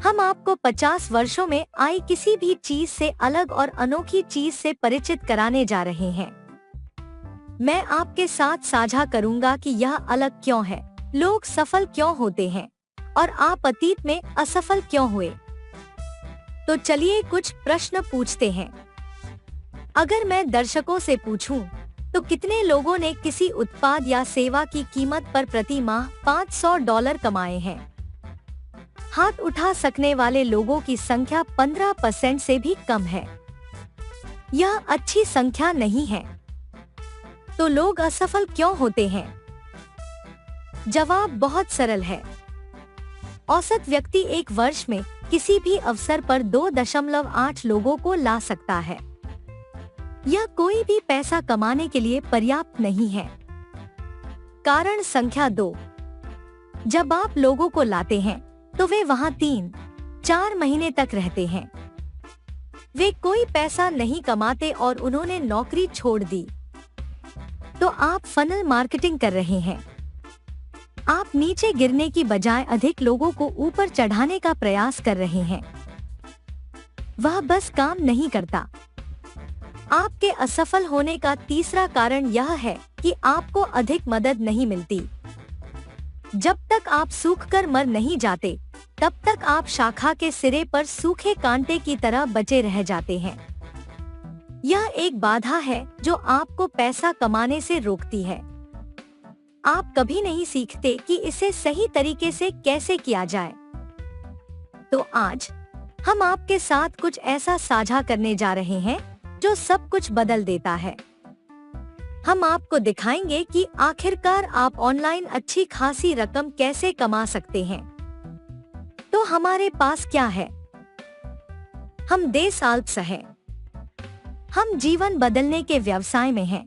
हम आपको 50 वर्षों में आई किसी भी चीज से अलग और अनोखी चीज से परिचित कराने जा रहे हैं। मैं आपके साथ साझा करूंगा कि यह अलग क्यों है, लोग सफल क्यों होते हैं और आप अतीत में असफल क्यों हुए। तो चलिए कुछ प्रश्न पूछते हैं। अगर मैं दर्शकों से पूछूं, तो कितने लोगों ने किसी उत्पाद या सेवा की कीमत पर प्रति माह $500 कमाए हैं? हाथ उठा सकने वाले लोगों की संख्या 15% से भी कम है। यह अच्छी संख्या नहीं है। तो लोग असफल क्यों होते हैं? जवाब बहुत सरल है। औसत व्यक्ति एक वर्ष में किसी भी अवसर पर 2.8 लोगों को ला सकता है। यह कोई भी पैसा कमाने के लिए पर्याप्त नहीं है। कारण संख्या 2, जब आप लोगों को लाते हैं तो वे वहां 3-4 महीने तक रहते हैं। वे कोई पैसा नहीं कमाते और उन्होंने नौकरी छोड़ दी। तो आप फनल मार्केटिंग कर रहे हैं। आप नीचे गिरने की बजाय अधिक लोगों को ऊपर चढ़ाने का प्रयास कर रहे हैं। वह बस काम नहीं करता। आपके असफल होने का तीसरा कारण यह है कि आपको अधिक मदद नहीं मिलती। जब तक आप सूखकर मर नहीं जाते, तब तक आप शाखा के सिरे पर सूखे कांटे की तरह बचे रह जाते हैं। यह एक बाधा है जो आपको पैसा कमाने से रोकती है। आप कभी नहीं सीखते कि इसे सही तरीके से कैसे किया जाए। तो आज हम आपके साथ कुछ ऐसा साझा करने जा रहे हैं जो सब कुछ बदल देता है। हम आपको दिखाएंगे कि आखिरकार आप ऑनलाइन अच्छी खासी रकम कैसे कमा सकते हैं। तो हमारे पास क्या है? हम देश अल्प्स हैं। हम जीवन बदलने के व्यवसाय में हैं।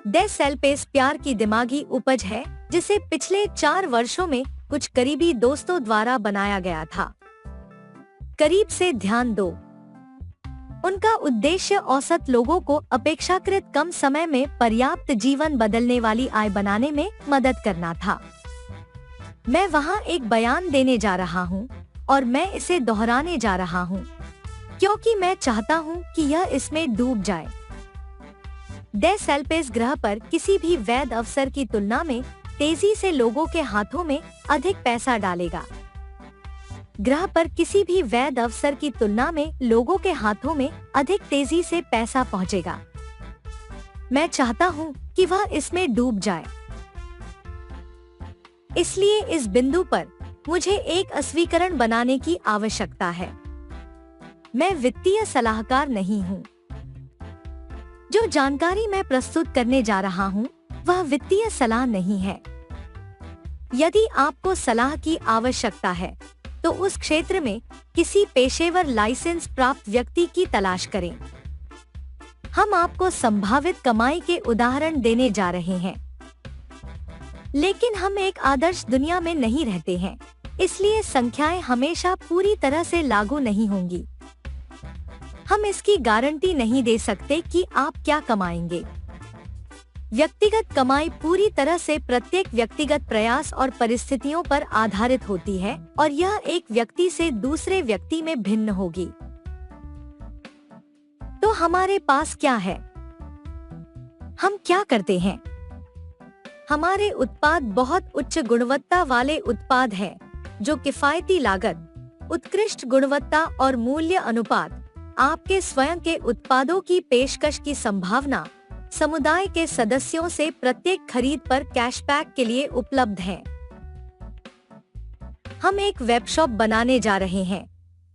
डेस एल्पेस प्यार की दिमागी उपज है जिसे पिछले 4 वर्षों में कुछ करीबी दोस्तों द्वारा बनाया गया था। करीब से ध्यान दो। उनका उद्देश्य औसत लोगों को अपेक्षाकृत कम समय में पर्याप्त जीवन बदलने वाली आय बनाने में मदद करना था। मैं वहां एक बयान देने जा रहा हूं और मैं इसे दोहराने जा रहा हूं क्योंकि मैं चाहता हूं कि यह इसमें डूब जाए। डेस एल्पेस ग्रह पर किसी भी वैध अवसर की तुलना में तेजी से लोगों के हाथों में अधिक पैसा डालेगा। ग्रह पर किसी भी वैध अवसर की तुलना में लोगों के हाथों में अधिक तेजी से पैसा पहुंचेगा। मैं चाहता हूं कि वह इसमें डूब जाए। इसलिए इस बिंदु पर मुझे एक अस्वीकरण बनाने की आवश्यकता है। मैं वित्तीय सलाहकार नहीं हूं। जो जानकारी मैं प्रस्तुत करने जा रहा हूं, वह वित्तीय सलाह नहीं है। यदि आपको सलाह की आवश्यकता है, तो उस क्षेत्र में किसी पेशेवर लाइसेंस प्राप्त व्यक्ति की तलाश करें। हम आपको संभावित कमाई के उदाहरण देने जा रहे हैं, लेकिन हम एक आदर्श दुनिया में नहीं रहते हैं, इसलिए संख्याएं हमेशा पूरी तरह से लागू नहीं होंगी। हम इसकी गारंटी नहीं दे सकते कि आप क्या कमाएंगे। व्यक्तिगत कमाई पूरी तरह से प्रत्येक व्यक्तिगत प्रयास और परिस्थितियों पर आधारित होती है और यह एक व्यक्ति से दूसरे व्यक्ति में भिन्न होगी। तो हमारे पास क्या है? हम क्या करते हैं? हमारे उत्पाद बहुत उच्च गुणवत्ता वाले उत्पाद हैं, जो किफायती लागत, उत्कृष्ट गुणवत्ता और मूल्य अनुपात, आपके स्वयं के उत्पादों की पेशकश की संभावना, समुदाय के सदस्यों से प्रत्येक खरीद पर कैशबैक के लिए उपलब्ध हैं। हम एक वेब शॉप बनाने जा रहे हैं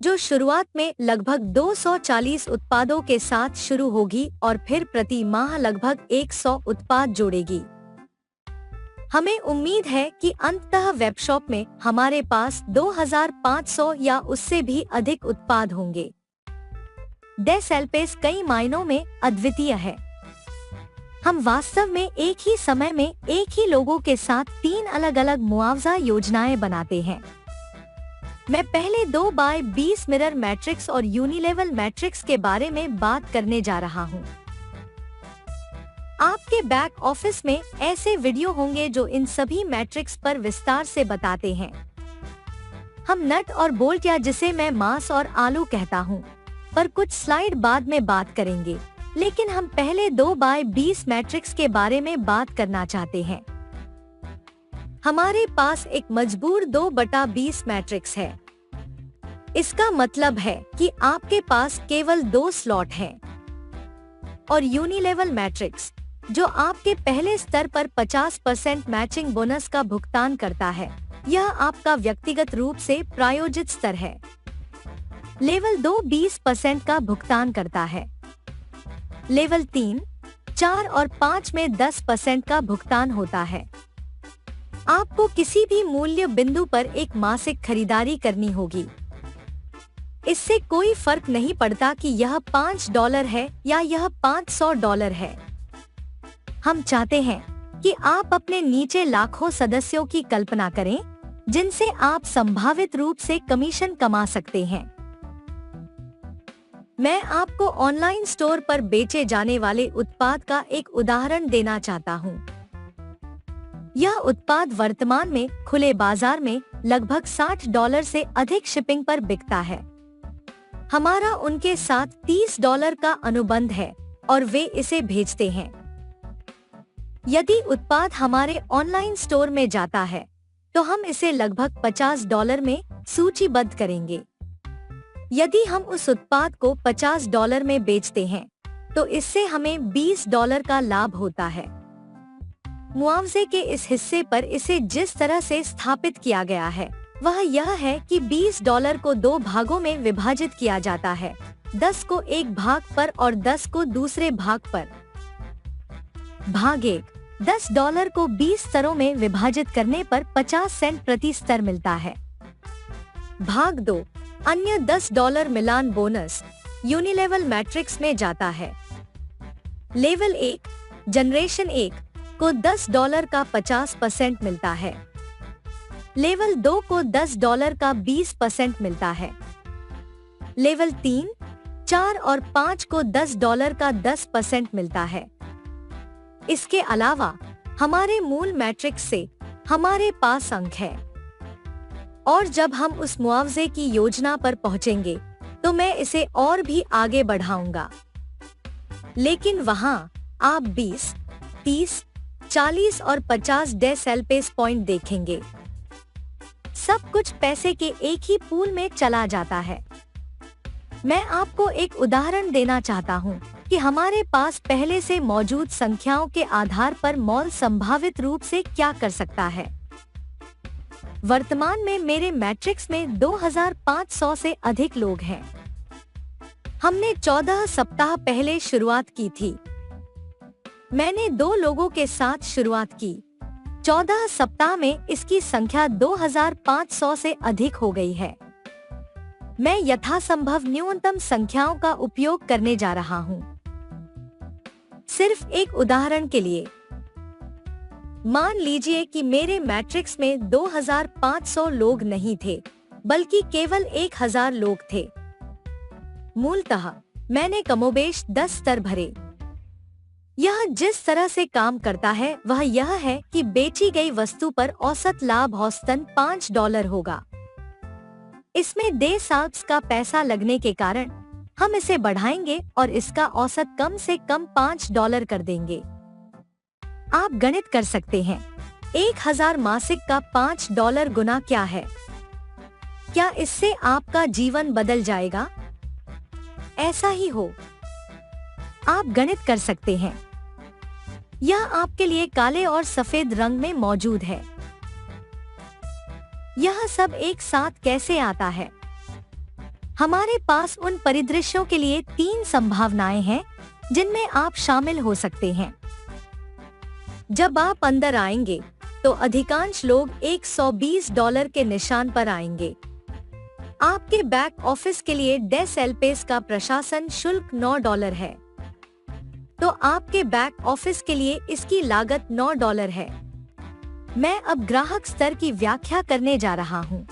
जो शुरुआत में लगभग 240 उत्पादों के साथ शुरू होगी और फिर प्रति माह लगभग 100 उत्पाद जोड़ेगी। हमें उम्मीद है कि अंततः वेब शॉप में हमारे पास 2500 या उससे भी अधिक उत्पाद होंगे। डेस एल्पेस कई मायनों में अद्वितीय है। हम वास्तव में एक ही समय में एक ही लोगों के साथ 3 अलग अलग मुआवजा योजनाएं बनाते हैं। मैं पहले 2x20 मिरर मैट्रिक्स और यूनिलेवल मैट्रिक्स के बारे में बात करने जा रहा हूं। आपके बैक ऑफिस में ऐसे वीडियो होंगे जो इन सभी मैट्रिक्स पर विस्तार से बताते हैं। हम नट और बोल्ट या जिसे मैं मांस और आलू कहता हूँ पर कुछ स्लाइड बाद में बात करेंगे, लेकिन हम पहले 2x20 मैट्रिक्स के बारे में बात करना चाहते हैं। हमारे पास एक मजबूर 2/20 मैट्रिक्स है। इसका मतलब है कि आपके पास केवल 2 स्लॉट हैं। और यूनिलेवल मैट्रिक्स जो आपके पहले स्तर पर 50% मैचिंग बोनस का भुगतान करता है, यह आपका व्यक्तिगत रूप से प्रायोजित स्तर है। लेवल 2 20% का भुगतान करता है। लेवल 3, 4 और 5 में 10% का भुगतान होता है। आपको किसी भी मूल्य बिंदु पर एक मासिक खरीदारी करनी होगी। इससे कोई फर्क नहीं पड़ता कि यह $5 है या यह $500 है। हम चाहते हैं कि आप अपने नीचे लाखों सदस्यों की कल्पना करें जिनसे आप संभावित रूप से कमीशन कमा सकते हैं। मैं आपको ऑनलाइन स्टोर पर बेचे जाने वाले उत्पाद का एक उदाहरण देना चाहता हूँ। यह उत्पाद वर्तमान में खुले बाजार में लगभग $60 से अधिक शिपिंग पर बिकता है। हमारा उनके साथ $30 का अनुबंध है और वे इसे भेजते हैं। यदि उत्पाद हमारे ऑनलाइन स्टोर में जाता है तो हम इसे लगभग $50 में सूचीबद्ध करेंगे। यदि हम उस उत्पाद को $50 में बेचते हैं तो इससे हमें $20 का लाभ होता है। मुआवजे के इस हिस्से पर इसे जिस तरह से स्थापित किया गया है वह यह है कि $20 को 2 भागों में विभाजित किया जाता है, 10 को एक भाग पर और 10 को दूसरे भाग पर। भाग 1, $10 को 20 स्तरों में विभाजित करने पर 50 सेंट प्रति स्तर मिलता है। भाग 2, अन्य $10 मिलान बोनस यूनिलेवल मैट्रिक्स में जाता है। लेवल 1, जनरेशन 1 को $10 का 50% मिलता है। लेवल 2 को $10 का 20% मिलता है। लेवल 3, 4 और 5 को $10 का 10% मिलता है। इसके अलावा हमारे मूल मैट्रिक्स से हमारे पास अंक है और जब हम उस मुआवजे की योजना पर पहुंचेंगे तो मैं इसे और भी आगे बढ़ाऊंगा। लेकिन वहां आप 20, 30, 40 और 50 डेसिबल पॉइंट देखेंगे। सब कुछ पैसे के एक ही पूल में चला जाता है। मैं आपको एक उदाहरण देना चाहता हूँ कि हमारे पास पहले से मौजूद संख्याओं के आधार पर मॉल संभावित रूप से क्या कर सकता है। वर्तमान में मेरे मैट्रिक्स में 2500 से अधिक लोग हैं। हमने 14 सप्ताह पहले शुरुआत की थी। मैंने 2 लोगों के साथ शुरुआत की। 14 सप्ताह में इसकी संख्या 2500 से अधिक हो गई है। मैं यथासंभव न्यूनतम संख्याओं का उपयोग करने जा रहा हूँ। सिर्फ एक उदाहरण के लिए, मान लीजिए कि मेरे मैट्रिक्स में 2500 लोग नहीं थे, बल्कि केवल 1000 लोग थे। मूलतः मैंने कमोबेश 10 स्तर भरे। यह जिस तरह से काम करता है वह यह है कि बेची गई वस्तु पर औसत लाभ औसतन $5 होगा। इसमें देय साल्स का पैसा लगने के कारण हम इसे बढ़ाएंगे और इसका औसत कम से कम $5 कर देंगे। आप गणित कर सकते हैं, 1000 मासिक का $5 गुना क्या है? क्या इससे आपका जीवन बदल जाएगा? ऐसा ही हो। आप गणित कर सकते हैं। यह आपके लिए काले और सफेद रंग में मौजूद है। यह सब एक साथ कैसे आता है? हमारे पास उन परिदृश्यों के लिए 3 संभावनाएं हैं जिनमें आप शामिल हो सकते हैं। जब आप अंदर आएंगे तो अधिकांश लोग $120 के निशान पर आएंगे। आपके बैक ऑफिस के लिए डेसिबल का प्रशासन शुल्क $9 है, तो आपके बैक ऑफिस के लिए इसकी लागत $9 है। मैं अब ग्राहक स्तर की व्याख्या करने जा रहा हूँ।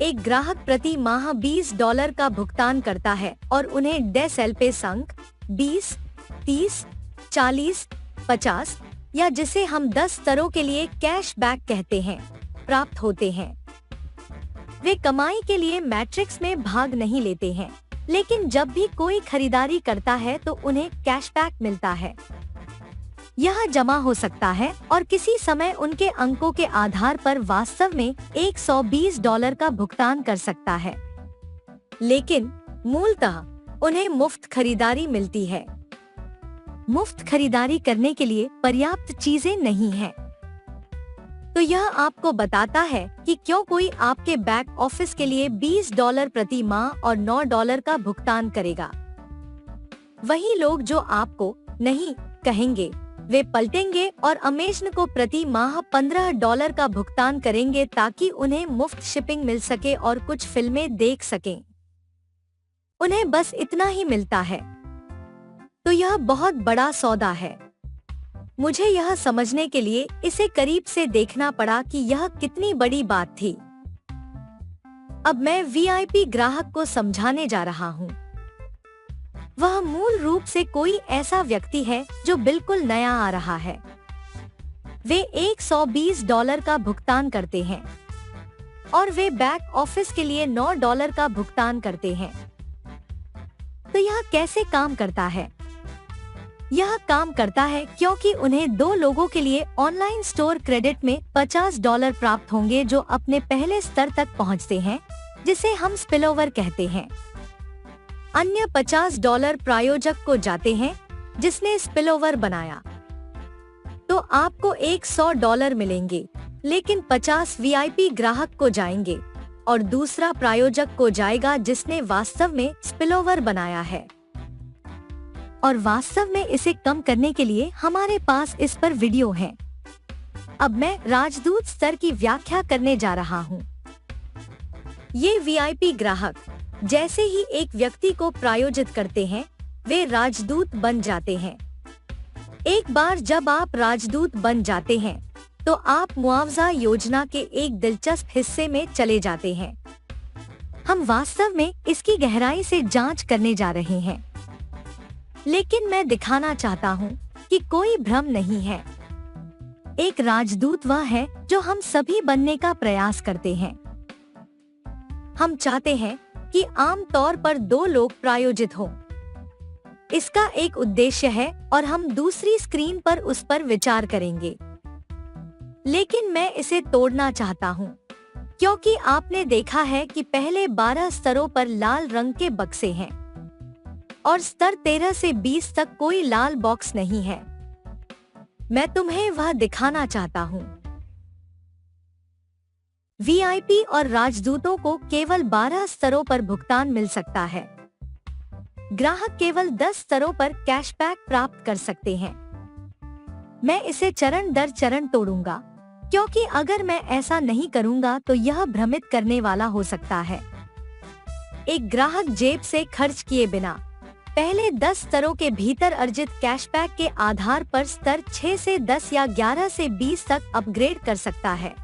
एक ग्राहक प्रति माह $20 का भुगतान करता है और उन्हें डेसिबल अंक 20, 30, 40, 50 या जिसे हम 10 स्तरों के लिए कैश बैक कहते हैं, प्राप्त होते हैं। वे कमाई के लिए मैट्रिक्स में भाग नहीं लेते हैं, लेकिन जब भी कोई खरीदारी करता है तो उन्हें कैशबैक मिलता है। यह जमा हो सकता है और किसी समय उनके अंकों के आधार पर वास्तव में $120 का भुगतान कर सकता है, लेकिन मूलतः उन्हें मुफ्त खरीदारी मिलती है। मुफ्त खरीदारी करने के लिए पर्याप्त चीजें नहीं हैं। तो यह आपको बताता है कि क्यों कोई आपके बैक ऑफिस के लिए $20 प्रति माह और $9 का भुगतान करेगा। वही लोग जो आपको नहीं कहेंगे, वे पलटेंगे और अमेज़न को प्रति माह $15 का भुगतान करेंगे ताकि उन्हें मुफ्त शिपिंग मिल सके और कुछ फिल्में देख सकें। उन्हें बस इतना ही मिलता है। तो यह बहुत बड़ा सौदा है। मुझे यह समझने के लिए इसे करीब से देखना पड़ा कि यह कितनी बड़ी बात थी। अब मैं वीआईपी ग्राहक को समझाने जा रहा हूँ। वह मूल रूप से कोई ऐसा व्यक्ति है जो बिल्कुल नया आ रहा है। वे $120 का भुगतान करते हैं और वे बैक ऑफिस के लिए $9 का भुगतान करते हैं। तो यह कैसे काम करता है? यह काम करता है क्योंकि उन्हें 2 लोगों के लिए ऑनलाइन स्टोर क्रेडिट में $50 प्राप्त होंगे जो अपने पहले स्तर तक पहुंचते हैं, जिसे हम स्पिलओवर कहते हैं। अन्य $50 प्रायोजक को जाते हैं जिसने स्पिलओवर बनाया। तो आपको $100 मिलेंगे, लेकिन 50 वीआईपी ग्राहक को जाएंगे और दूसरा प्रायोजक को जाएगा जिसने वास्तव में स्पिलओवर बनाया है। और वास्तव में इसे कम करने के लिए हमारे पास इस पर वीडियो है। अब मैं राजदूत स्तर की व्याख्या करने जा रहा हूँ। ये वीआईपी ग्राहक जैसे ही एक व्यक्ति को प्रायोजित करते हैं, वे राजदूत बन जाते हैं। एक बार जब आप राजदूत बन जाते हैं, तो आप मुआवजा योजना के एक दिलचस्प हिस्से में चले जाते हैं। हम वास्तव में इसकी गहराई से जांच करने जा रहे हैं, लेकिन मैं दिखाना चाहता हूँ कि कोई भ्रम नहीं है। एक राजदूत वह है जो हम सभी बनने का प्रयास करते हैं। हम चाहते हैं कि आम तौर पर 2 लोग प्रायोजित हों। इसका एक उद्देश्य है और हम दूसरी स्क्रीन पर उस पर विचार करेंगे। लेकिन मैं इसे तोड़ना चाहता हूँ, क्योंकि आपने देखा है कि पहले 12 स्तरों पर लाल रंग के बक्से हैं और स्तर 13 से 20 तक कोई लाल बॉक्स नहीं है। मैं तुम्हें वह दिखाना चाहता हूँ। वीआईपी और राजदूतों को केवल 12 स्तरों पर भुगतान मिल सकता है। ग्राहक केवल 10 स्तरों पर कैशबैक प्राप्त कर सकते हैं। मैं इसे चरण दर चरण तोड़ूंगा, क्योंकि अगर मैं ऐसा नहीं करूंगा तो यह भ्रमित करने वाला हो सकता है। एक ग्राहक जेब से खर्च किए बिना पहले 10 स्तरों के भीतर अर्जित कैशबैक के आधार पर स्तर 6 से 10 या 11 से 20 तक अपग्रेड कर सकता है।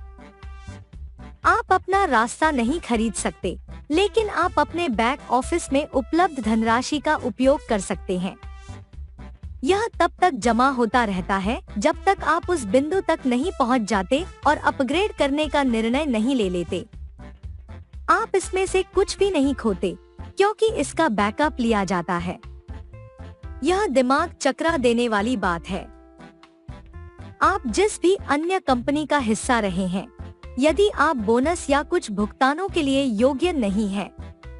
आप अपना रास्ता नहीं खरीद सकते, लेकिन आप अपने बैक ऑफिस में उपलब्ध धनराशि का उपयोग कर सकते हैं। यह तब तक जमा होता रहता है जब तक आप उस बिंदु तक नहीं पहुंच जाते और अपग्रेड करने का निर्णय नहीं ले लेते। आप इसमें से कुछ भी नहीं खोते, क्योंकि इसका बैकअप लिया जाता है। यह दिमाग चकरा देने वाली बात है। आप जिस भी अन्य कंपनी का हिस्सा रहे हैं, यदि आप बोनस या कुछ भुगतानों के लिए योग्य नहीं हैं,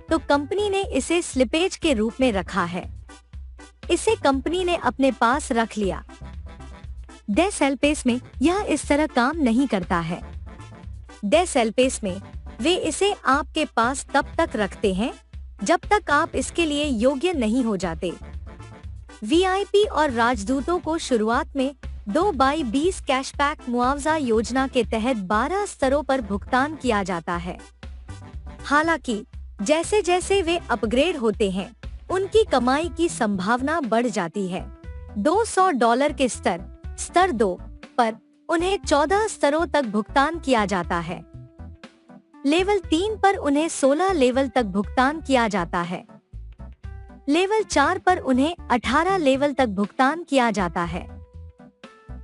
तो कंपनी ने इसे स्लिपेज के रूप में रखा है। इसे कंपनी ने अपने पास रख लिया। डेस एल्पेस में यह इस तरह काम नहीं करता है। डेस एल्पेस में वे इसे आपके पास तब तक रखते हैं जब तक आप इसके लिए योग्य नहीं हो जाते। वीआईपी और राजदूतों को शुरुआत में 2/20 कैशबैक मुआवजा योजना के तहत 12 स्तरों पर भुगतान किया जाता है। हालांकि जैसे जैसे वे अपग्रेड होते हैं, उनकी कमाई की संभावना बढ़ जाती है। $200 के स्तर 2 पर उन्हें 14 स्तरों तक भुगतान किया जाता है। लेवल 3 पर उन्हें 16 लेवल तक भुगतान किया जाता है। लेवल 4 पर उन्हें 18 लेवल तक भुगतान किया जाता है।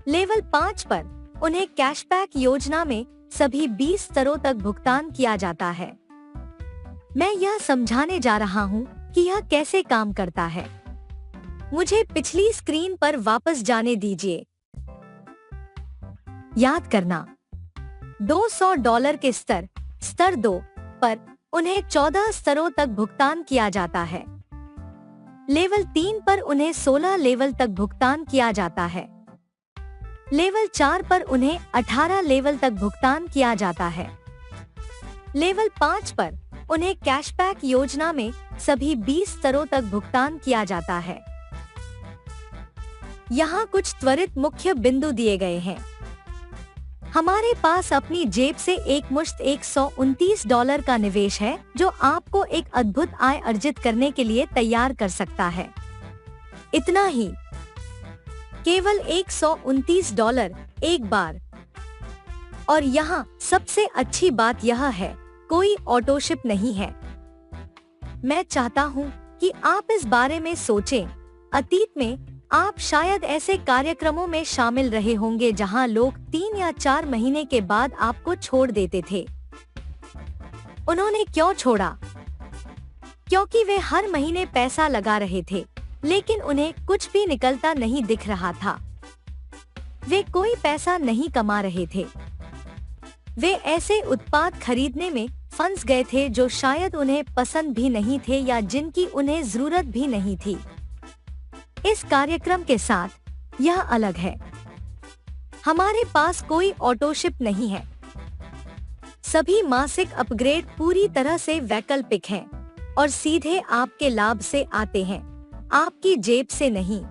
लेवल 5 पर उन्हें कैशबैक योजना में सभी 20 स्तरों तक भुगतान किया जाता है। मैं यह समझाने जा रहा हूँ कि यह कैसे काम करता है। मुझे पिछली स्क्रीन पर वापस जाने दीजिए। याद करना, $200 के स्तर 2 पर उन्हें 14 स्तरों तक भुगतान किया जाता है। लेवल 3 पर उन्हें 16 लेवल तक भुगतान किया जाता है। लेवल 4 पर उन्हें 18 लेवल तक भुगतान किया जाता है। लेवल 5 पर उन्हें कैशबैक योजना में सभी 20 स्तरों तक भुगतान किया जाता है। यहाँ कुछ त्वरित मुख्य बिंदु दिए गए हैं। हमारे पास अपनी जेब से एकमुश्त $129 का निवेश है, जो आपको एक अद्भुत आय अर्जित करने के लिए तैयार कर सकता है। इतना ही, केवल $129 एक बार। और यहाँ सबसे अच्छी बात यह है, कोई ऑटोशिप नहीं है। मैं चाहता हूँ कि आप इस बारे में सोचें। अतीत में आप शायद ऐसे कार्यक्रमों में शामिल रहे होंगे जहां लोग 3 या 4 महीने के बाद आपको छोड़ देते थे। उन्होंने क्यों छोड़ा? क्योंकि वे हर महीने पैसा लगा रहे थे, लेकिन उन्हें कुछ भी निकलता नहीं दिख रहा था। वे कोई पैसा नहीं कमा रहे थे। वे ऐसे उत्पाद खरीदने में फंस गए थे जो शायद उन्हें पसंद भी नहीं थे या जिनकी उन्हें जरूरत भी नहीं थी। इस कार्यक्रम के साथ यह अलग है। हमारे पास कोई ऑटोशिप नहीं है। सभी मासिक अपग्रेड पूरी तरह से वैकल्पिक हैं और सीधे आपके लाभ से आते हैं, आपकी जेब से नहीं।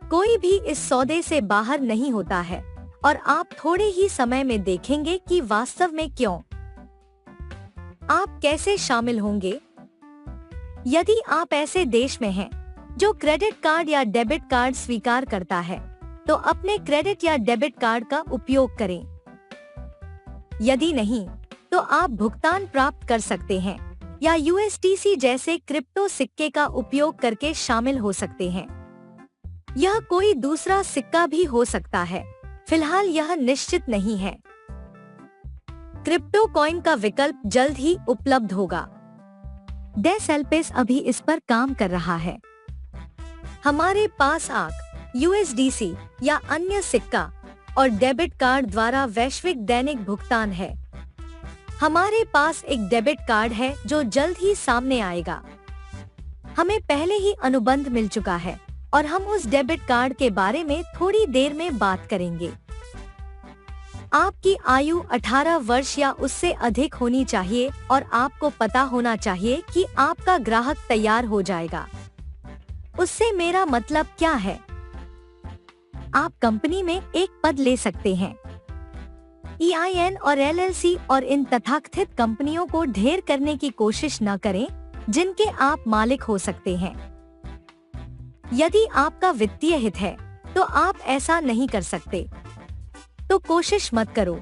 कोई भी इस सौदे से बाहर नहीं होता है और आप थोड़े ही समय में देखेंगे कि वास्तव में क्यों। आप कैसे शामिल होंगे? यदि आप ऐसे देश में हैं जो क्रेडिट कार्ड या डेबिट कार्ड स्वीकार करता है, तो अपने क्रेडिट या डेबिट कार्ड का उपयोग करें। यदि नहीं, तो आप भुगतान प्राप्त कर सकते हैं या USDC जैसे क्रिप्टो सिक्के का उपयोग करके शामिल हो सकते हैं। यह कोई दूसरा सिक्का भी हो सकता है, फिलहाल यह निश्चित नहीं है। क्रिप्टो कॉइन का विकल्प जल्द ही उपलब्ध होगा। डेसेल्पेस अभी इस पर काम कर रहा है। हमारे पास ARK, USDC या अन्य सिक्का और डेबिट कार्ड द्वारा वैश्विक दैनिक भुगतान है। हमारे पास एक डेबिट कार्ड है जो जल्द ही सामने आएगा। हमें पहले ही अनुबंध मिल चुका है और हम उस डेबिट कार्ड के बारे में थोड़ी देर में बात करेंगे। आपकी आयु 18 वर्ष या उससे अधिक होनी चाहिए और आपको पता होना चाहिए कि आपका ग्राहक तैयार हो जाएगा। उससे मेरा मतलब क्या है? आप कंपनी में एक पद ले सकते हैं। EIN और LLC और इन तथाकथित कंपनियों को ढेर करने की कोशिश न करें जिनके आप मालिक हो सकते हैं। यदि आपका वित्तीय हित है तो आप ऐसा नहीं कर सकते, तो कोशिश मत करो।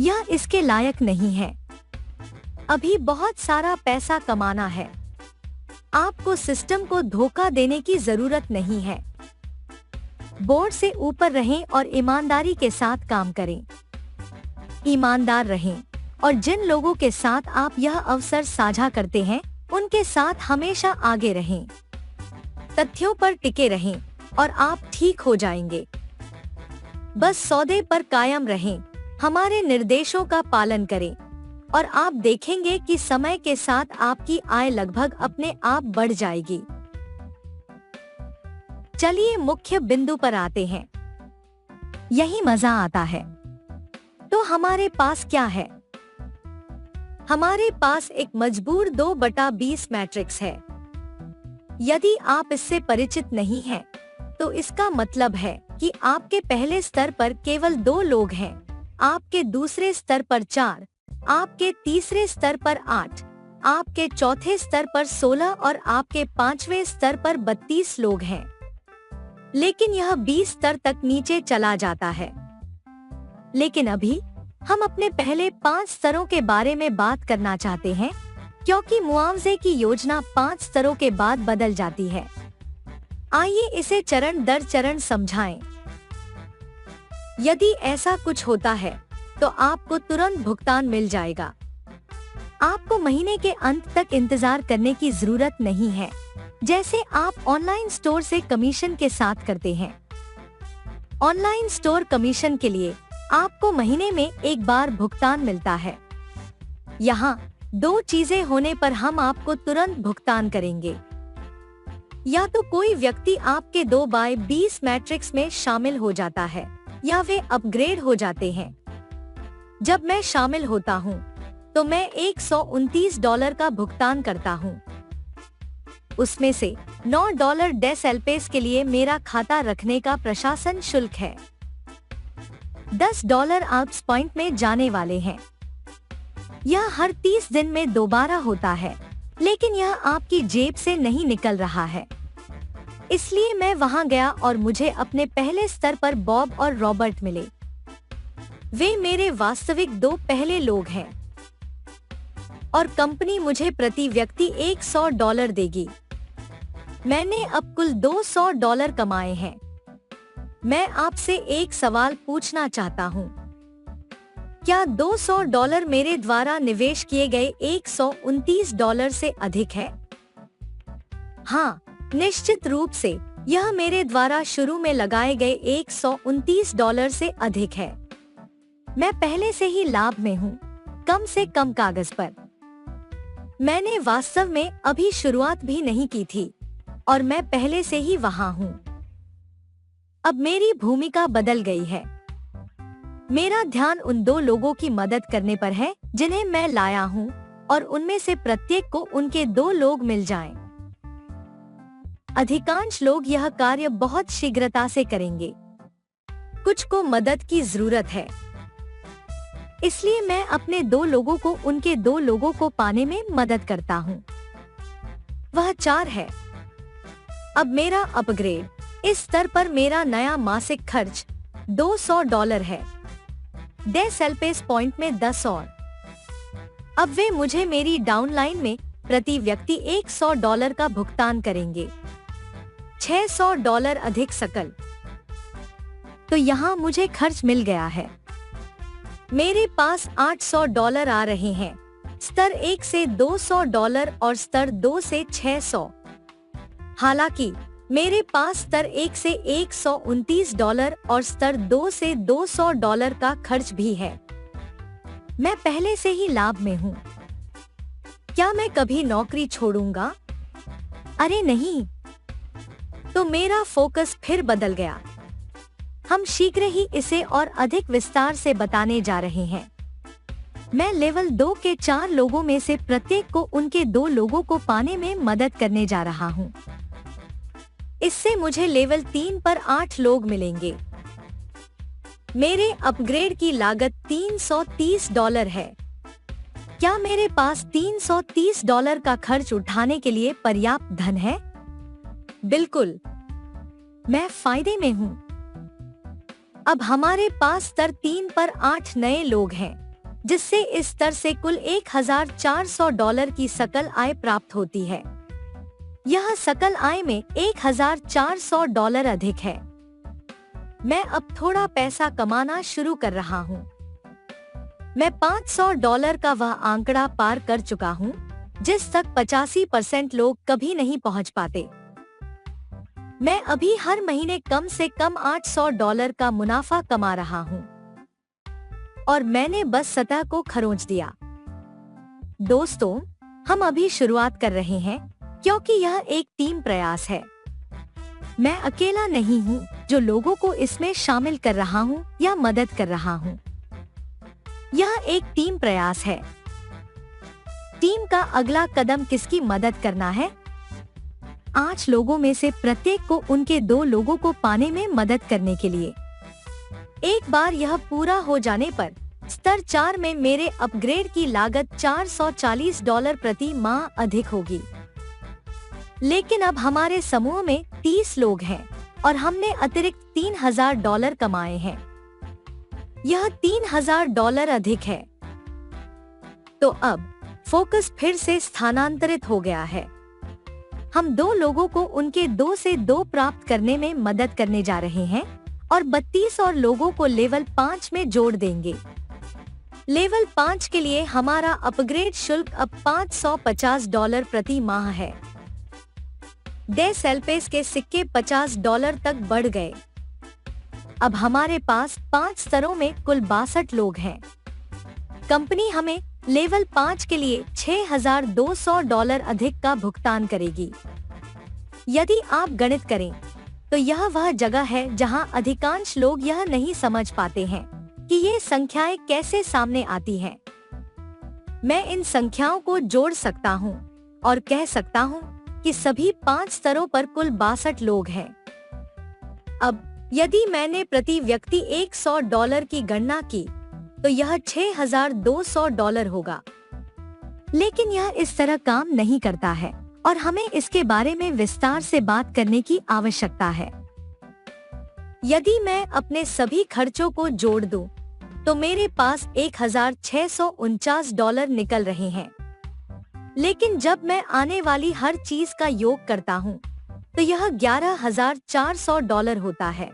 यह इसके लायक नहीं है। अभी बहुत सारा पैसा कमाना है। आपको सिस्टम को धोखा देने की जरूरत नहीं है। बोर्ड से ऊपर रहें और ईमानदारी के साथ काम करें। ईमानदार रहें और जिन लोगों के साथ आप यह अवसर साझा करते हैं, उनके साथ हमेशा आगे रहें। तथ्यों पर टिके रहें और आप ठीक हो जाएंगे। बस सौदे पर कायम रहें, हमारे निर्देशों का पालन करें और आप देखेंगे कि समय के साथ आपकी आय लगभग अपने आप बढ़ जाएगी। चलिए मुख्य बिंदु पर आते हैं। यही मजा आता है। तो हमारे पास क्या है? हमारे पास एक मजबूर 2/20 मैट्रिक्स है। यदि आप इससे परिचित नहीं हैं, तो इसका मतलब है कि आपके पहले स्तर पर केवल 2 लोग हैं, आपके दूसरे स्तर पर 4, आपके तीसरे स्तर पर 8, आपके चौथे स्तर पर 16 और आपके 5वें स्तर पर 32 लोग हैं। लेकिन यह 20 स्तर तक नीचे चला जाता है। लेकिन अभी हम अपने पहले 5 स्तरों के बारे में बात करना चाहते हैं, क्योंकि मुआवजे की योजना 5 स्तरों के बाद बदल जाती है। आइए इसे चरण दर चरण समझाएं। यदि ऐसा कुछ होता है तो आपको तुरंत भुगतान मिल जाएगा। आपको महीने के अंत तक इंतजार करने की जरूरत नहीं है, जैसे आप ऑनलाइन स्टोर से कमीशन के साथ करते हैं। ऑनलाइन स्टोर कमीशन के लिए आपको महीने में एक बार भुगतान मिलता है। यहाँ दो चीजें होने पर हम आपको तुरंत भुगतान करेंगे। या तो कोई व्यक्ति आपके 2x20 मैट्रिक्स में शामिल हो जाता है या वे अपग्रेड हो जाते हैं। जब मैं शामिल होता हूँ तो मैं $129 का भुगतान करता हूँ। उसमें से $9 डेस एल्पेस के लिए मेरा खाता रखने का प्रशासन शुल्क है। $10 आप्स पॉइंट में जाने वाले हैं। यह हर 30 दिन में दोबारा होता है, लेकिन यह आपकी जेब से नहीं निकल रहा है। इसलिए मैं वहां गया और मुझे अपने पहले स्तर पर बॉब और रॉबर्ट मिले। वे मेरे वास्तविक 2 पहले लोग हैं और कंपनी मुझे प्रति व्यक्ति $100 देगी। मैंने अब कुल $200 कमाए हैं। मैं आपसे एक सवाल पूछना चाहता हूँ, क्या $200 मेरे द्वारा निवेश किए गए $129 से अधिक है? हाँ, निश्चित रूप से यह मेरे द्वारा शुरू में लगाए गए $129 से अधिक है। मैं पहले से ही लाभ में हूँ, कम से कम कागज पर। मैंने वास्तव में अभी शुरुआत भी नहीं की थी और मैं पहले से ही वहां हूँ। अब मेरी भूमिका बदल गई है। मेरा ध्यान उन 2 लोगों की मदद करने पर है जिन्हें मैं लाया हूँ, और उनमें से प्रत्येक को उनके 2 लोग मिल जाएं। अधिकांश लोग यह कार्य बहुत शीघ्रता से करेंगे। कुछ को मदद की जरूरत है, इसलिए मैं अपने 2 लोगों को उनके 2 लोगों को पाने में मदद करता हूँ। वह 4 है। अब मेरा अपग्रेड इस स्तर पर मेरा नया मासिक खर्च $200 है। डेस एल्पेस पॉइंट में 10 और। अब वे मुझे मेरी डाउनलाइन में प्रति व्यक्ति $100 का भुगतान करेंगे। $600 अधिक सकल। तो यहाँ मुझे खर्च मिल गया है। मेरे पास $800 आ रहे हैं, स्तर 1 से $200 और स्तर 2 से $600। हालांकि मेरे पास स्तर 1 से $129 और स्तर 2 से $200 का खर्च भी है। मैं पहले से ही लाभ में हूँ। क्या मैं कभी नौकरी छोड़ूंगा? अरे नहीं। तो मेरा फोकस फिर बदल गया। हम शीघ्र ही इसे और अधिक विस्तार से बताने जा रहे हैं। मैं लेवल 2 के 4 लोगों में से प्रत्येक को उनके 2 लोगों को पाने में मदद करने जा रहा हूँ। इससे मुझे लेवल 3 पर 8 लोग मिलेंगे। मेरे अपग्रेड की लागत $330 है। क्या मेरे पास $330 का खर्च उठाने के लिए पर्याप्त धन है? बिल्कुल, मैं फायदे में हूँ। अब हमारे पास स्तर 3 पर 8 नए लोग हैं, जिससे इस स्तर से कुल $1,400 की सकल आय प्राप्त होती है। यह सकल आय में $1,400 अधिक है। मैं अब थोड़ा पैसा कमाना शुरू कर रहा हूँ। मैं $500 का वह आंकड़ा पार कर चुका हूँ, जिस तक 85% लोग कभी नहीं पहुँच पाते। मैं अभी हर महीने कम से कम $800 का मुनाफा कमा रहा हूँ और मैंने बस सतह को खरोंच दिया। दोस्तों, हम अभी शुरुआत कर रहे हैं क्योंकि यह एक टीम प्रयास है। मैं अकेला नहीं हूँ जो लोगों को इसमें शामिल कर रहा हूँ या मदद कर रहा हूँ। यह एक टीम प्रयास है। टीम का अगला कदम किसकी मदद करना है? 8 लोगों में से प्रत्येक को उनके 2 लोगों को पाने में मदद करने के लिए। एक बार यह पूरा हो जाने पर स्तर 4 में मेरे अपग्रेड की लागत $440 प्रति माह अधिक होगी। लेकिन अब हमारे समूह में 30 लोग हैं और हमने अतिरिक्त $3,000 कमाए हैं। यह $3,000 अधिक है। तो अब फोकस फिर से स्थानांतरित हो गया है। हम 2 लोगों को उनके 2 से 2 प्राप्त करने में मदद करने जा रहे हैं और 32 और लोगों को लेवल 5 में जोड़ देंगे। लेवल 5 के लिए हमारा अपग्रेड शुल्क अब $550 प्रति माह है। डेस एल्पेस के सिक्के $50 तक बढ़ गए। अब हमारे पास 5 स्तरों में कुल 62 लोग हैं। कंपनी हमें लेवल 5 के लिए $6,200 अधिक का भुगतान करेगी। यदि आप गणित करें तो यह वह जगह है जहां अधिकांश लोग यह नहीं समझ पाते हैं कि ये संख्याएं कैसे सामने आती हैं। मैं इन संख्याओं को जोड़ सकता हूं और कह सकता हूं कि सभी 5 स्तरों पर कुल 62 लोग हैं। अब यदि मैंने प्रति व्यक्ति $100 की गणना की तो यह $6,200 होगा। लेकिन यह इस तरह काम नहीं करता है और हमें इसके बारे में विस्तार से बात करने की आवश्यकता है। यदि मैं अपने सभी खर्चों को जोड़ दूं, तो मेरे पास $1,649 निकल रहे हैं। लेकिन जब मैं आने वाली हर चीज का योग करता हूं, तो यह $11,400 होता है।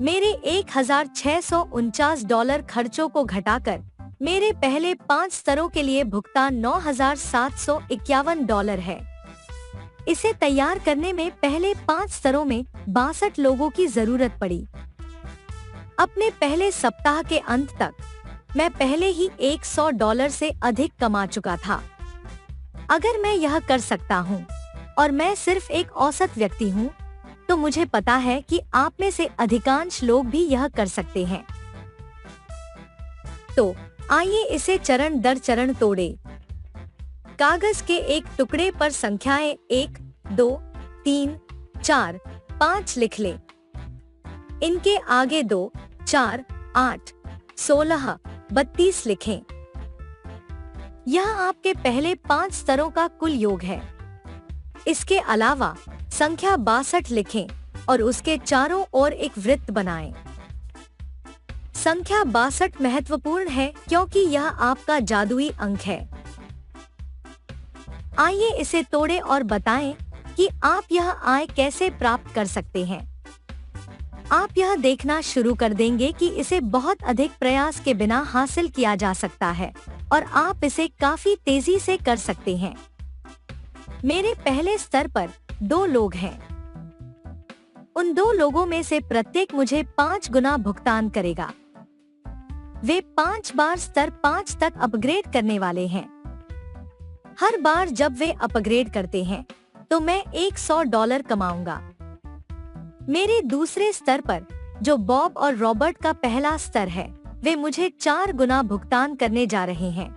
मेरे $1,649 खर्चों को घटाकर मेरे पहले 5 स्तरों के लिए भुगतान $9,751 है। इसे तैयार करने में पहले 5 स्तरों में 62 लोगों की जरूरत पड़ी। अपने पहले सप्ताह के अंत तक मैं पहले ही $100 से अधिक कमा चुका था। अगर मैं यह कर सकता हूँ और मैं सिर्फ एक औसत व्यक्ति हूँ, तो मुझे पता है कि आप में से अधिकांश लोग भी यह कर सकते हैं। तो आइए इसे चरण दर चरण तोड़ें। कागज के एक टुकड़े पर संख्याएं 1, 2, 3, 4, 5 लिख लें। इनके आगे 2, 4, 8, 16, 32 लिखें। यह आपके पहले 5 स्तरों का कुल योग है। इसके अलावा संख्या 62 लिखें और उसके चारों ओर एक वृत्त बनाएं। संख्या 62 महत्वपूर्ण है क्योंकि यह आपका जादुई अंक है। आइए इसे तोड़ें और बताएं कि आप यह आय कैसे प्राप्त कर सकते हैं। आप यह देखना शुरू कर देंगे कि इसे बहुत अधिक प्रयास के बिना हासिल किया जा सकता है और आप इसे काफी तेजी से कर सकते हैं। मेरे पहले स्तर पर 2 लोग हैं। उन 2 लोगों में से प्रत्येक मुझे 5 गुना भुगतान करेगा। वे 5 बार स्तर 5 तक अपग्रेड करने वाले हैं। हर बार जब वे अपग्रेड करते हैं तो मैं $100 कमाऊंगा। मेरे दूसरे स्तर पर, जो बॉब और रॉबर्ट का पहला स्तर है, वे मुझे 4 गुना भुगतान करने जा रहे हैं।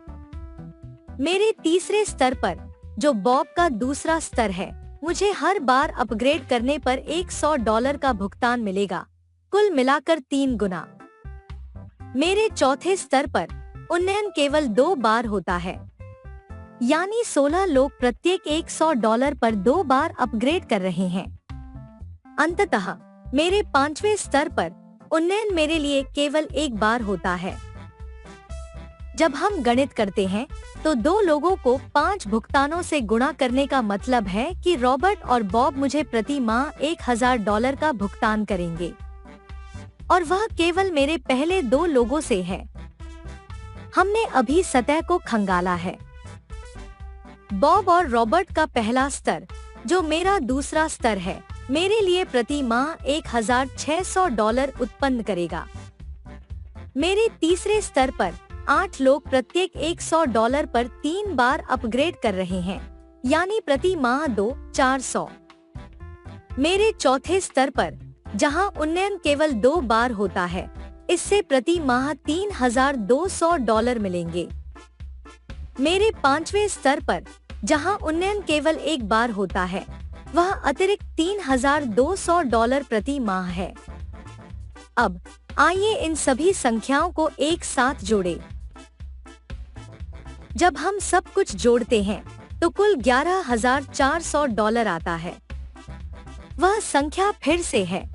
मेरे तीसरे स्तर पर, जो बॉब का दूसरा स्तर है, मुझे हर बार अपग्रेड करने पर $100 का भुगतान मिलेगा, कुल मिलाकर 3 गुना। मेरे चौथे स्तर पर उन्नयन केवल 2 बार होता है, यानी 16 लोग प्रत्येक $100 पर 2 बार अपग्रेड कर रहे हैं। अंततः मेरे 5वें स्तर पर उन्नयन मेरे लिए केवल 1 बार होता है। जब हम गणित करते हैं तो 2 लोगों को 5 भुगतानों से गुणा करने का मतलब है कि रॉबर्ट और बॉब मुझे प्रति माह $1,000 का भुगतान करेंगे, और वह केवल मेरे पहले 2 लोगों से है। हमने अभी सतह को खंगाला है। बॉब और रॉबर्ट का पहला स्तर, जो मेरा दूसरा स्तर है, मेरे लिए प्रति माह $1,600 उत्पन्न करेगा। मेरे तीसरे स्तर पर 8 लोग प्रत्येक $100 पर 3 बार अपग्रेड कर रहे हैं, यानी प्रति माह 400। मेरे चौथे स्तर पर, जहां उन्नयन केवल 2 बार होता है, इससे प्रति माह $3,200 मिलेंगे। मेरे 5वें स्तर पर, जहां उन्नयन केवल 1 बार होता है, वह अतिरिक्त $3,200 प्रति माह है। अब आइए इन सभी संख्याओं को एक साथ जोड़ें। जब हम सब कुछ जोड़ते हैं तो कुल $11,400 आता है। वह संख्या फिर से है।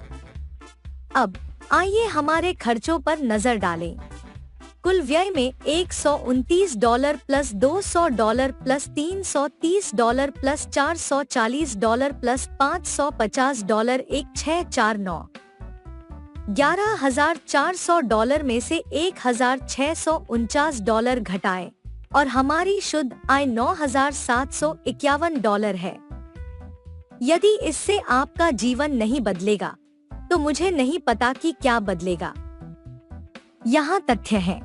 अब आइए हमारे खर्चों पर नजर डालें। कुल व्यय में $129 प्लस $200 प्लस $330 प्लस $440 प्लस $550 $1,649। $11,400 में से $1,649 घटाएं और हमारी शुद्ध आय $9,751 है। यदि इससे आपका जीवन नहीं बदलेगा तो मुझे नहीं पता कि क्या बदलेगा। यहाँ तथ्य है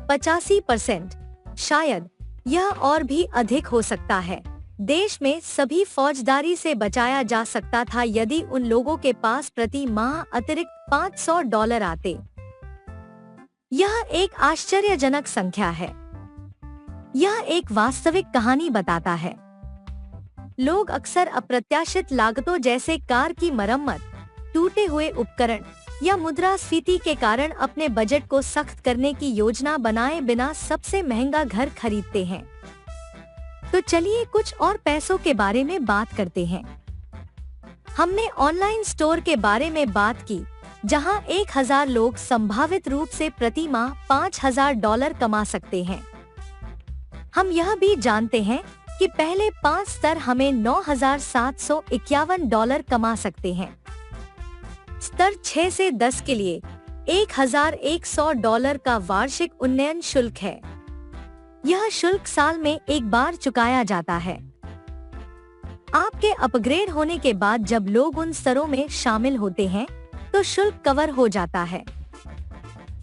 85%, शायद यह और भी अधिक हो सकता है। देश में सभी फौजदारी से बचाया जा सकता था यदि उन लोगों के पास प्रति माह अतिरिक्त $500 आते। यह एक आश्चर्यजनक संख्या है। यह एक वास्तविक कहानी बताता है। लोग अक्सर अप्रत्याशित लागतों जैसे कार की मरम्मत, टूटे हुए उपकरण या मुद्रास्फीति के कारण अपने बजट को सख्त करने की योजना बनाए बिना सबसे महंगा घर खरीदते हैं। तो चलिए कुछ और पैसों के बारे में बात करते हैं। हमने ऑनलाइन स्टोर के बारे में बात की, जहां 1000 लोग संभावित रूप से प्रति माह $5,000 कमा सकते हैं। हम यह भी जानते हैं कि पहले 5 स्तर हमें $9,751 कमा सकते हैं। स्तर 6 से 10 के लिए $1,100 का वार्षिक उन्नयन शुल्क है। यह शुल्क साल में एक बार चुकाया जाता है। आपके अपग्रेड होने के बाद जब लोग उन स्तरों में शामिल होते हैं तो शुल्क कवर हो जाता है।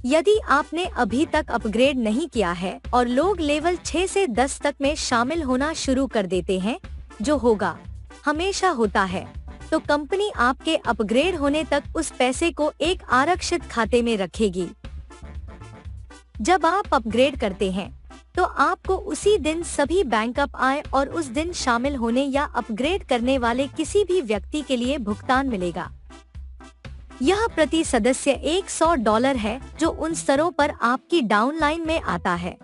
यदि आपने अभी तक अपग्रेड नहीं किया है और लोग लेवल 6 से 10 तक में शामिल होना शुरू कर देते हैं, जो होगा हमेशा होता है, तो कंपनी आपके अपग्रेड होने तक उस पैसे को एक आरक्षित खाते में रखेगी। जब आप अपग्रेड करते हैं तो आपको उसी दिन सभी बैकअप आय और उस दिन शामिल होने या अपग्रेड करने वाले किसी भी व्यक्ति के लिए भुगतान मिलेगा। यह प्रति सदस्य $100 है, जो उन स्तरों पर आपकी डाउनलाइन में आता है।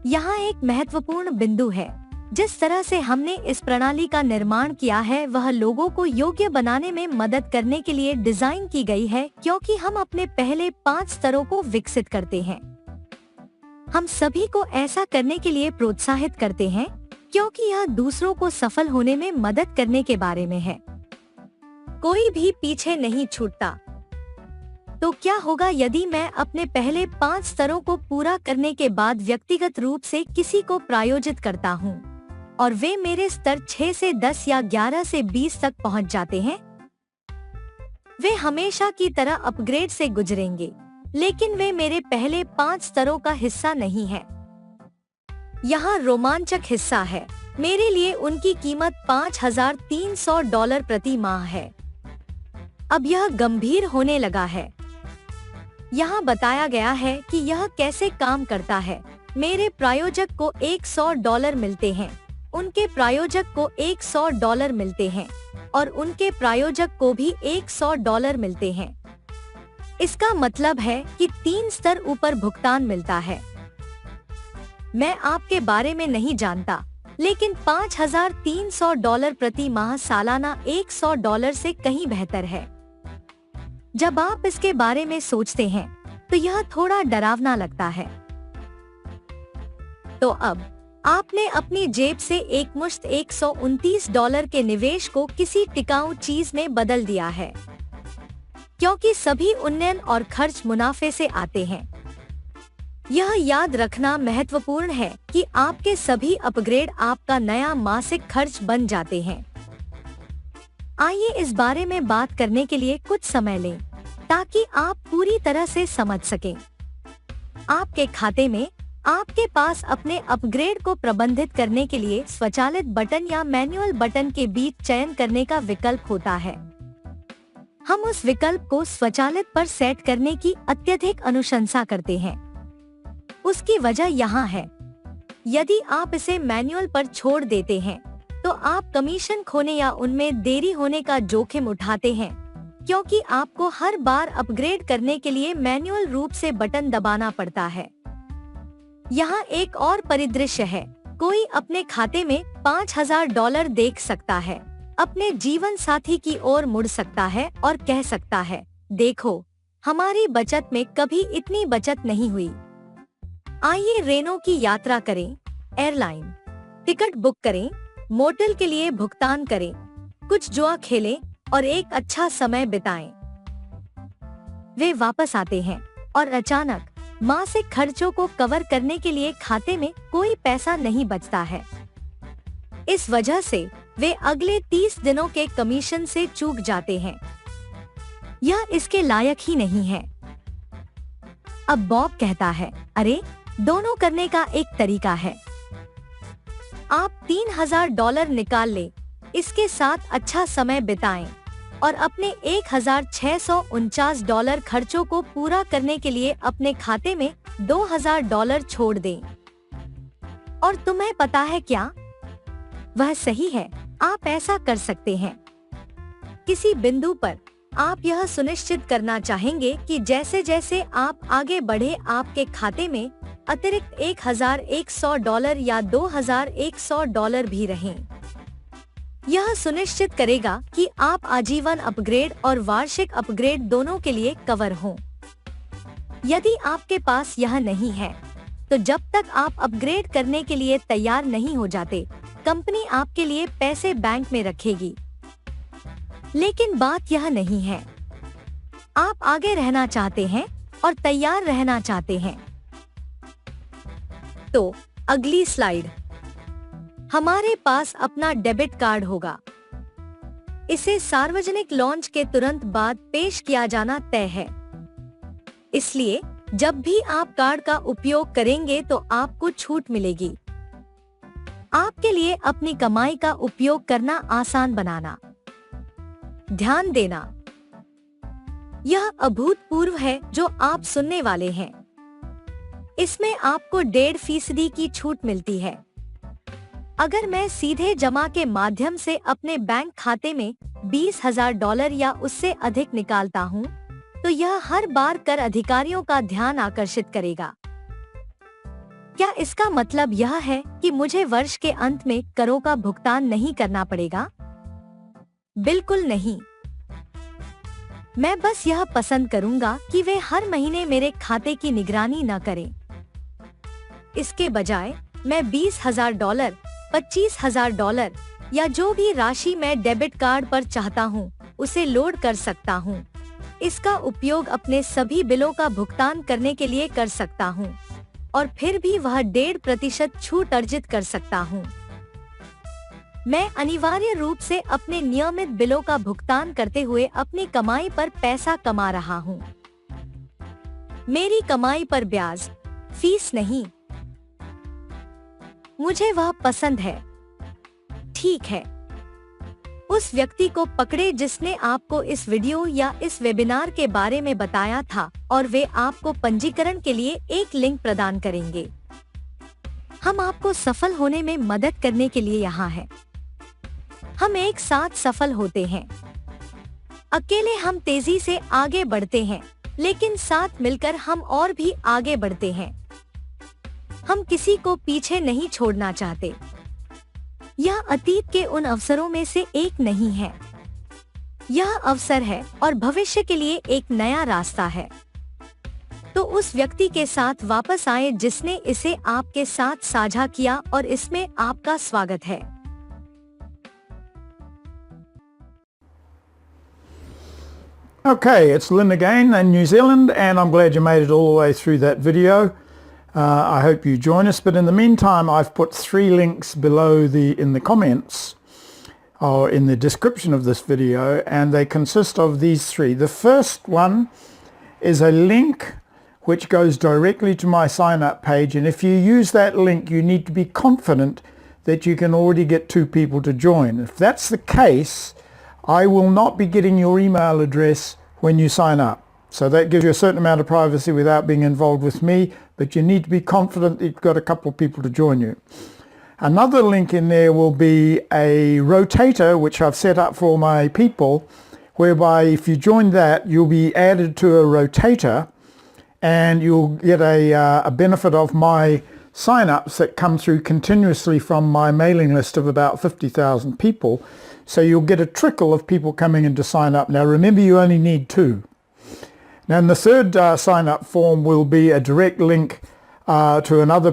यहाँ एक महत्वपूर्ण बिंदु है। जिस तरह से हमने इस प्रणाली का निर्माण किया है वह लोगों को योग्य बनाने में मदद करने के लिए डिजाइन की गई है, क्योंकि हम अपने पहले 5 स्तरों को विकसित करते हैं। हम सभी को ऐसा करने के लिए प्रोत्साहित करते हैं, क्योंकि यह दूसरों को सफल होने में मदद करने के बारे में है। कोई भी पीछे नहीं छूटता। तो क्या होगा यदि मैं अपने पहले 5 स्तरों को पूरा करने के बाद व्यक्तिगत रूप से किसी को प्रायोजित करता हूँ और वे मेरे स्तर 6 से 10 या 11 से 20 तक पहुँच जाते हैं? वे हमेशा की तरह अपग्रेड से गुजरेंगे, लेकिन वे मेरे पहले 5 स्तरों का हिस्सा नहीं है। यहाँ रोमांचक हिस्सा है। मेरे लिए उनकी कीमत $5,300 प्रति माह है। अब यह गंभीर होने लगा है। यहाँ बताया गया है कि यह कैसे काम करता है। मेरे प्रायोजक को $100 मिलते हैं, उनके प्रायोजक को $100 मिलते हैं और उनके प्रायोजक को भी $100 मिलते हैं। इसका मतलब है कि 3 स्तर ऊपर भुगतान मिलता है। मैं आपके बारे में नहीं जानता, लेकिन $5,300 प्रति माह सालाना $100 से कहीं बेहतर है। जब आप इसके बारे में सोचते हैं तो यह थोड़ा डरावना लगता है। तो अब आपने अपनी जेब से एकमुश्त $129 के निवेश को किसी टिकाऊ चीज में बदल दिया है, क्योंकि सभी उन्नयन और खर्च मुनाफे से आते हैं। यह याद रखना महत्वपूर्ण है कि आपके सभी अपग्रेड आपका नया मासिक खर्च बन जाते हैं। आइए इस बारे में बात करने के लिए कुछ समय लें, ताकि आप पूरी तरह से समझ सकें। आपके खाते में आपके पास अपने अपग्रेड को प्रबंधित करने के लिए स्वचालित बटन या मैनुअल बटन के बीच चयन करने का विकल्प होता है। हम उस विकल्प को स्वचालित पर सेट करने की अत्यधिक अनुशंसा करते हैं। उसकी वजह यहाँ है। यदि आप इसे मैनुअल पर छोड़ देते हैं तो आप कमीशन खोने या उनमें देरी होने का जोखिम उठाते हैं, क्योंकि आपको हर बार अपग्रेड करने के लिए मैनुअल रूप से बटन दबाना पड़ता है। यहाँ एक और परिदृश्य है। कोई अपने खाते में $5,000 देख सकता है, अपने जीवन साथी की ओर मुड़ सकता है और कह सकता है, देखो, हमारी बचत में कभी इतनी बचत नहीं हुई। आइए रेनो की यात्रा करें, एयरलाइन टिकट बुक करें, मोटेल के लिए भुगतान करें, कुछ जुआ खेलें और एक अच्छा समय बिताएं। वे वापस आते हैं और अचानक मासिक खर्चों को कवर करने के लिए खाते में कोई पैसा नहीं बचता है। इस वजह से वे अगले 30 दिनों के कमीशन से चूक जाते हैं। यह इसके लायक ही नहीं है। अब बॉब कहता है, अरे दोनों करने का एक तरीका है। आप $3000 निकाल ले, इसके साथ अच्छा समय बिताएं और अपने $1649 खर्चों को पूरा करने के लिए अपने खाते में $2000 छोड़ दें। और तुम्हें पता है क्या? वह सही है, आप ऐसा कर सकते हैं। किसी बिंदु पर आप यह सुनिश्चित करना चाहेंगे कि जैसे जैसे आप आगे बढ़े आपके खाते में अतिरिक्त $1100 या $2100 भी रहें। यह सुनिश्चित करेगा कि आप आजीवन अपग्रेड और वार्षिक अपग्रेड दोनों के लिए कवर हों। यदि आपके पास यह नहीं है, तो जब तक आप अपग्रेड करने के लिए तैयार नहीं हो जाते, कंपनी आपके लिए पैसे बैंक में रखेगी। लेकिन बात यह नहीं है। आप आगे रहना चाहते हैं और तैयार रहना चाहते हैं। तो अगली स्लाइड। हमारे पास अपना डेबिट कार्ड होगा। इसे सार्वजनिक लॉन्च के तुरंत बाद पेश किया जाना तय है। इसलिए जब भी आप कार्ड का उपयोग करेंगे तो आपको छूट मिलेगी। आपके लिए अपनी कमाई का उपयोग करना आसान बनाना। ध्यान देना, यह अभूतपूर्व है जो आप सुनने वाले हैं। इसमें आपको 1.5% की छूट मिलती है। अगर मैं सीधे जमा के माध्यम से अपने बैंक खाते में $20,000 या उससे अधिक निकालता हूँ, तो यह हर बार कर अधिकारियों का ध्यान आकर्षित करेगा। क्या इसका मतलब यह है कि मुझे वर्ष के अंत में करों का भुगतान नहीं करना पड़ेगा? बिल्कुल नहीं। मैं बस यह पसंद करूंगा कि वे हर महीने मेरे खाते की निगरानी न करें। इसके बजाय मैं $20,000, $25,000 या जो भी राशि मैं डेबिट कार्ड पर चाहता हूँ, उसे लोड कर सकता हूँ। इसका उपयोग अपने सभी बिलों का भुगतान करने के लिए कर सकता हूँ और फिर भी वह 1.5% छूट अर्जित कर सकता हूँ। मैं अनिवार्य रूप से अपने नियमित बिलों का भुगतान करते हुए अपनी कमाई पर पैसा कमा रहा हूँ। मेरी कमाई पर ब्याज, फीस नहीं। मुझे वह पसंद है। ठीक है। उस व्यक्ति को पकड़े जिसने आपको इस वीडियो या इस वेबिनार के बारे में बताया था और वे आपको पंजीकरण के लिए एक लिंक प्रदान करेंगे। हम आपको सफल होने में मदद करने के लिए यहाँ हैं। हम एक साथ सफल होते हैं। अकेले हम तेजी से आगे बढ़ते हैं, लेकिन साथ मिलकर हम और भी आगे बढ़ते हैं। हम किसी को पीछे नहीं छोड़ना चाहते। यह अतीत के उन अवसरों में से एक नहीं है। यह अवसर है और भविष्य के लिए एक नया रास्ता है। तो उस व्यक्ति के साथ वापस आए जिसने इसे आपके साथ साझा किया और इसमें आपका स्वागत है। Okay, it's Lynn again in New Zealand, and I'm glad you made it all the way through that video. I hope you join us, but in the meantime I've put 3 links below in the comments or in the description of this video, and they consist of these 3. The first one is a link which goes directly to my sign up page, and if you use that link you need to be confident that you can already get 2 people to join. If that's the case, I will not be getting your email address when you sign up. So that gives you a certain amount of privacy without being involved with me, but you need to be confident that you've got a couple of people to join you. Another link in there will be a rotator which I've set up for all my people, whereby if you join that you'll be added to a rotator and you'll get a benefit of my sign-ups that come through continuously from my mailing list of about 50,000 people. So you'll get a trickle of people coming in to sign up. Now remember, you only need 2. Now in the third sign-up form will be a direct link to another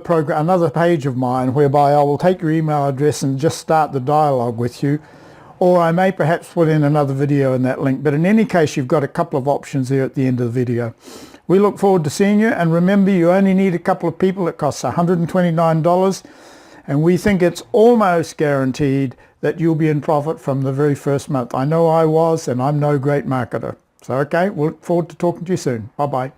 page of mine, whereby I will take your email address and just start the dialogue with you. or I may perhaps put in another video in that link. But in any case, you've got a couple of options there at the end of the video. We look forward to seeing you, and remember, you only need a couple of people. It costs $129, and we think it's almost guaranteed that you'll be in profit from the very first month. I know I was, and I'm no great marketer. So okay, we'll look forward to talking to you soon. Bye-bye.